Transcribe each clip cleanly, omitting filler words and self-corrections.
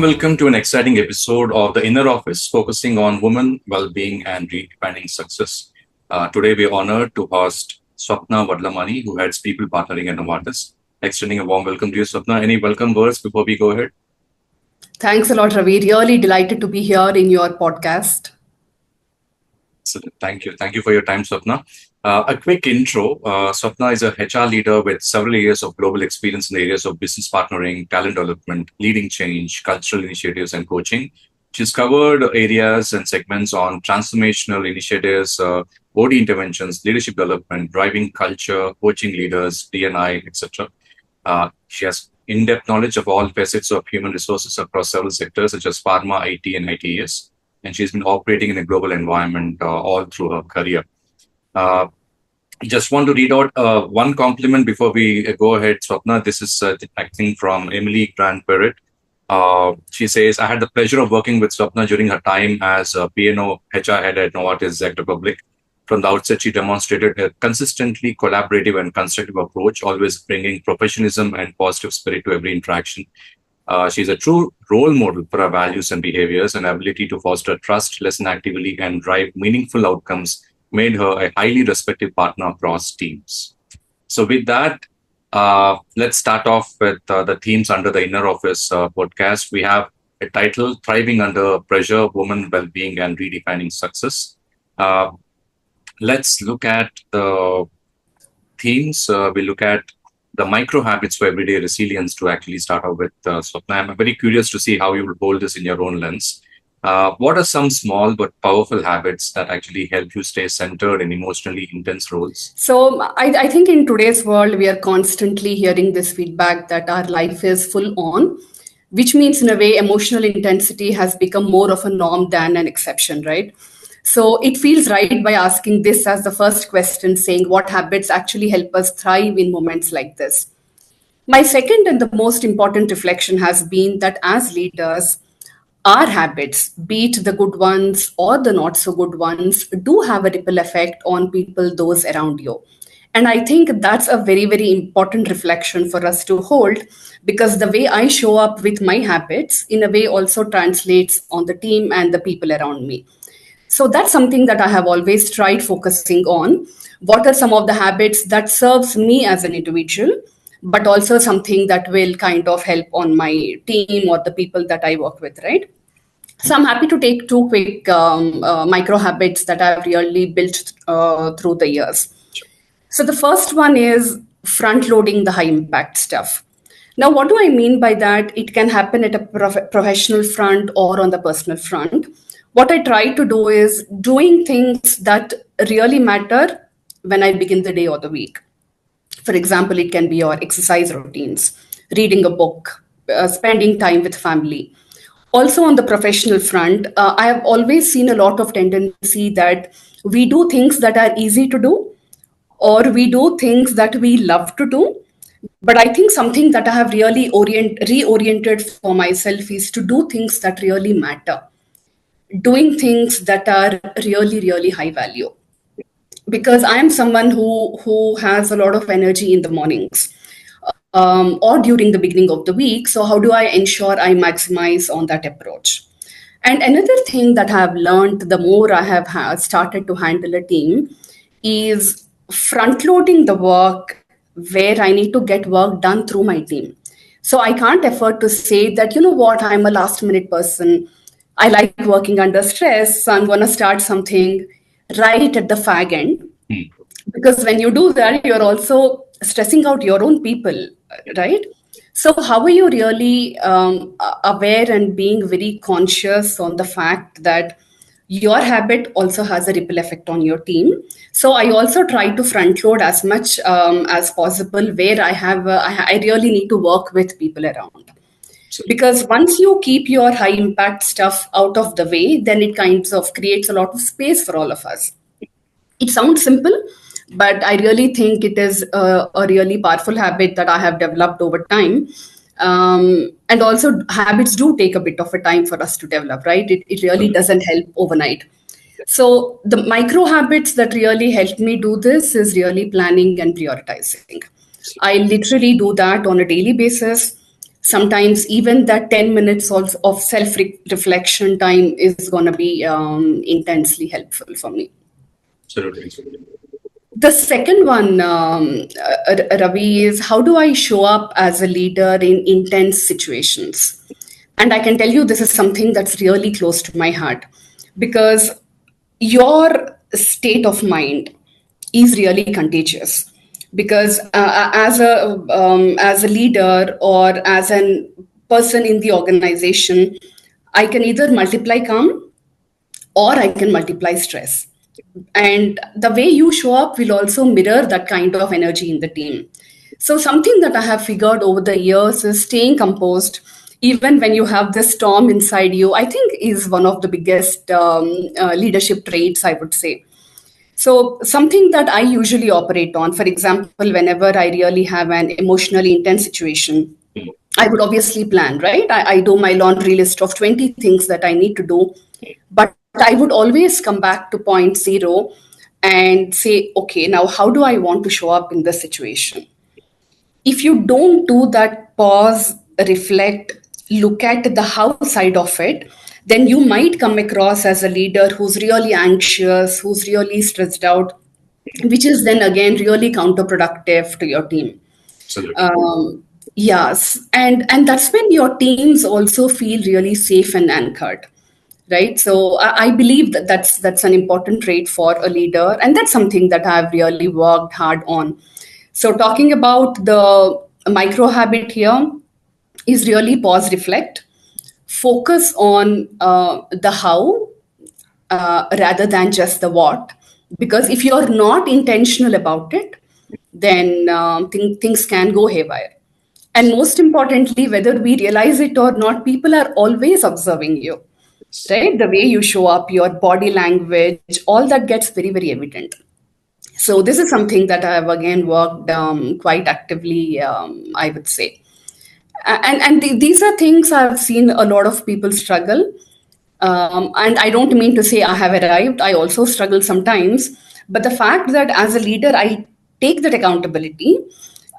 warm welcome to an exciting episode of The Inner Office, focusing on women, well-being, and redefining success. Today, we're honored to host Swapna Vadlamani, who heads People Partnering at Novartis. Extending a warm welcome to you, Swapna. Any welcome words before we go ahead? Thanks a lot, Ravi. Really delighted to be here in your podcast. Thank you. Thank you for your time, Swapna. A quick intro. Swapna is a HR leader with several years of global experience in the areas of business partnering, talent development, leading change, cultural initiatives, and coaching. She's covered areas and segments on transformational initiatives, OD interventions, leadership development, driving culture, coaching leaders, D&I, etc. She has in-depth knowledge of all facets of human resources across several sectors, such as pharma, IT, and ITES. And she's been operating in a global environment all through her career. Just want to read out one compliment before we go ahead, Swapna. This is, I think, from Emily Grant-Barrett. She says, I had the pleasure of working with Swapna during her time as a P&O HR head at Novartis Czech Republic. From the outset, she demonstrated a consistently collaborative and constructive approach, always bringing professionalism and positive spirit to every interaction. She's a true role model for our values and behaviors, and ability to foster trust, listen actively, and drive meaningful outcomes made her a highly respected partner across teams. So with that, let's start off with the themes under the Inner Office podcast. We have a title, Thriving Under Pressure, Women, Wellbeing, and Redefining Success. Let's look at the themes. We look at the micro habits for everyday resilience to actually start off with. Swapna, I'm very curious to see how you will hold this in your own lens. What are some small but powerful habits that actually help you stay centered in emotionally intense roles? So I think in today's world, we are constantly hearing this feedback that our life is full on, which means in a way, emotional intensity has become more of a norm than an exception, right? So it feels right by asking this as the first question, saying what habits actually help us thrive in moments like this. My second and the most important reflection has been that as leaders, our habits, be it the good ones or the not so good ones, do have a ripple effect on people, those around you. And I think that's a very, very important reflection for us to hold, because the way I show up with my habits, in a way, also translates on the team and the people around me. So that's something that I have always tried focusing on. What are some of the habits that serves me as an individual, but also something that will kind of help on my team or the people that I work with, right? So I'm happy to take two quick micro habits that I've really built through the years. So the first one is front loading the high impact stuff. Now, what do I mean by that? It can happen at a professional front or on the personal front. What I try to do is doing things that really matter when I begin the day or the week. For example, it can be your exercise routines, reading a book, spending time with family. Also on the professional front, I have always seen a lot of tendency that we do things that are easy to do, or we do things that we love to do. But I think something that I have really reoriented for myself is to do things that really matter, doing things that are really, really high value. Because I am someone who has a lot of energy in the mornings or during the beginning of the week. So how do I ensure I maximize on that approach? And another thing that I have learned the more I have started to handle a team is front loading the work where I need to get work done through my team. So I can't afford to say that, you know what, I'm a last minute person. I like working under stress. So I'm going to start something right at the fag end. Because when you do that, you're also stressing out your own people, right? So how are you really aware and being very conscious on the fact that your habit also has a ripple effect on your team? So I also try to front load as much as possible where I really need to work with people around. Because once you keep your high impact stuff out of the way, then it kind of creates a lot of space for all of us. It sounds simple, but I really think it is a really powerful habit that I have developed over time. And also habits do take a bit of a time for us to develop, right? It really doesn't help overnight. So the micro habits that really help me do this is really planning and prioritizing. I literally do that on a daily basis. Sometimes even that 10 minutes of self-reflection time is going to be intensely helpful for me. Absolutely. The second one, Ravi, is how do I show up as a leader in intense situations? And I can tell you this is something that's really close to my heart, because your state of mind is really contagious. Because as a leader or as a person in the organization, I can either multiply calm or I can multiply stress. And the way you show up will also mirror that kind of energy in the team. So, something that I have figured over the years is staying composed, even when you have this storm inside you, I think is one of the biggest leadership traits, I would say. So, something that I usually operate on, for example, whenever I really have an emotionally intense situation, I would obviously plan, right? I do my laundry list of 20 things that I need to do, but I would always come back to point zero and say, okay, now how do I want to show up in this situation? If you don't do that pause, reflect, look at the how side of it, then you might come across as a leader who's really anxious, who's really stressed out, which is then again really counterproductive to your team. Absolutely. Yes, and that's when your teams also feel really safe and anchored, right? So I believe that that's an important trait for a leader, and that's something that I've really worked hard on. So talking about the micro habit here is really pause, reflect, focus on the how rather than just the what. Because if you're not intentional about it, then things can go haywire. And most importantly, whether we realize it or not, people are always observing you, right? The way you show up, your body language, all that gets very, very evident. So this is something that I have again worked quite actively, I would say. These are things I've seen a lot of people struggle. And I don't mean to say I have arrived. I also struggle sometimes. But the fact that as a leader, I take that accountability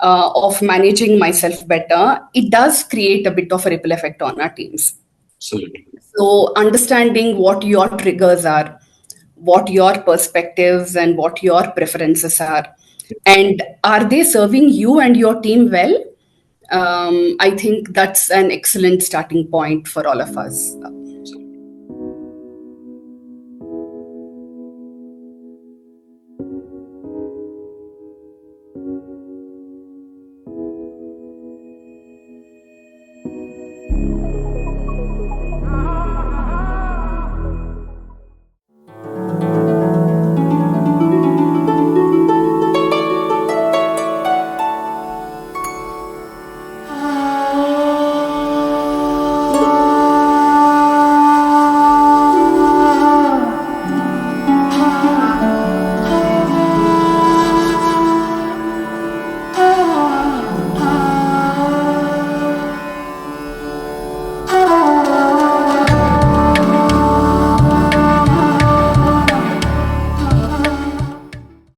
of managing myself better, it does create a bit of a ripple effect on our teams. Absolutely. So understanding what your triggers are, what your perspectives and what your preferences are, and are they serving you and your team well? I think that's an excellent starting point for all of us.